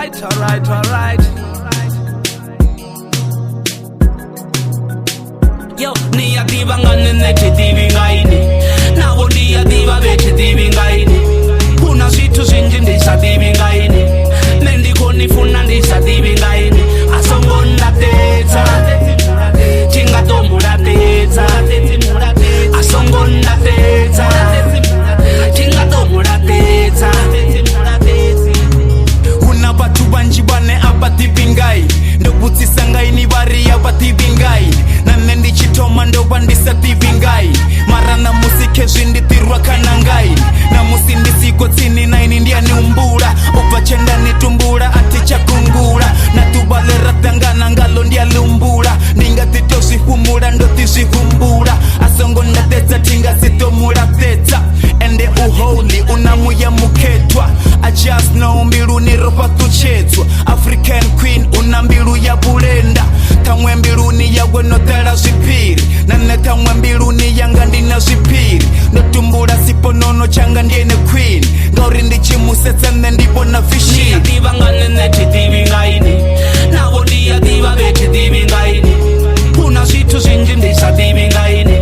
alright, alright, alright. Yo, niyativa ngane nechitivi ngaini. Nawo niyativa vechitivi ngaini. Kuna zitu zinji ndisativi ngaini. Nendiko nifuna ndisativi ngaini. Asongo ndatetsa Chingato murateza Asongo ndatetsa Chingato murateza. Kuna batu banji bane abativi ngai ndobutisa ngai ni bari abativi ngai nane ndichitoma ndoba ndisativi ngai mara na musike zvinditirwa kana ngai na musi ndisiko tsini naini ndiani umbura obva chenda nitumbura atichakungura natubalera tangana ngalo ndialumbura ndingatitozvihumura ndotizvihumbura asongo ndatetsa tingasitomuratedza ende uholy unamuya muketwa I just know mbilu niropa tuchetswa African queen una mbilu ya bulenda tamwe mbiluni yawe notela zvipiri nane tamwe mbiluni yanga ndina zvipiri ndotumbula siponono changa ndiene queen ngauri ndichimusetsa ne ndibona fishini. Niyativa ngane nechitivi ngaini. Nawo niyativa vechitivi ngaini. Kuna zitu zinji ndisativi ngaini.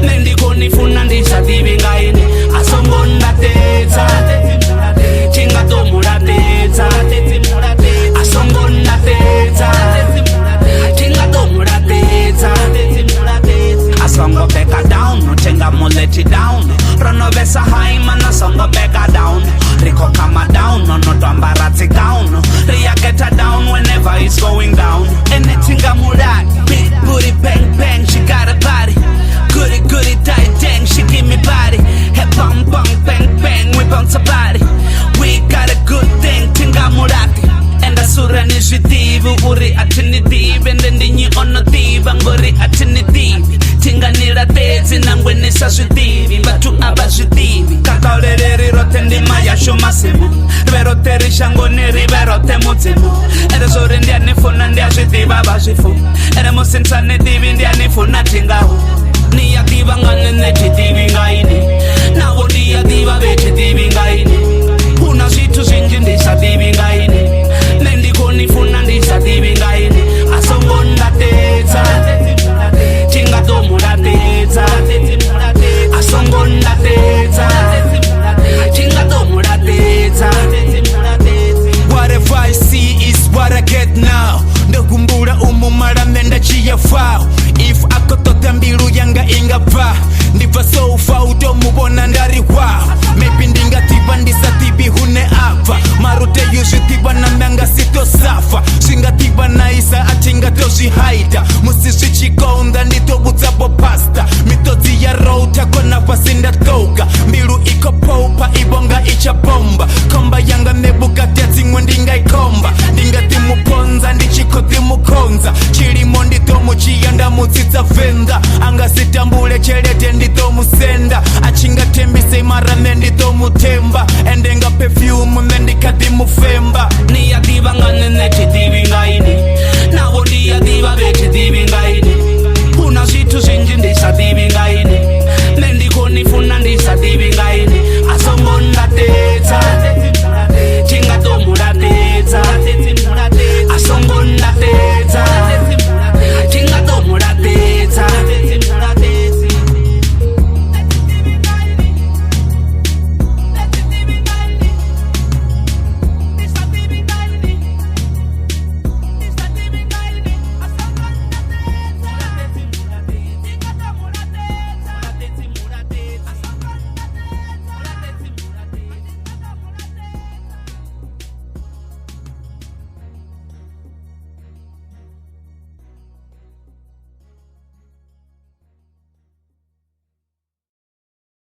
Nendiko nifuna ndisativi ngaini. Asongo ndatetsa Chingato muratedza Asongo ndatetsa Chingato muratedza. Asongo beka down, no chinga mo let it down. Rono vesa high man, asongo beka down. Rico come down, no twambaratsi down. Ria get her down whenever it's going down. Anything I'm that big booty bang bang, she got a body. Goody goody tight dang, she give me body. Hey bang bang bang bang, we bounce a body. We got a good thing, tinga murati. And asura ni zvitivi, uri atinitive. And then you on the thief, ngori atinitive. Tinga niratedzi nangwe nisa zvitivi, batu aba zvitivi. Kakaurereri rote ndima yasho masimu. Riverote rishango niriverote mudzimu. Ere zori ndianifuna ndiazvitiva vazvifu. Ere musinsa nedivi ndianifuna tingahu. Niyativa ngane nechitivi ngaini. Nawo niyativa vechitivi ngaini. Kuna zitu zinji ndisa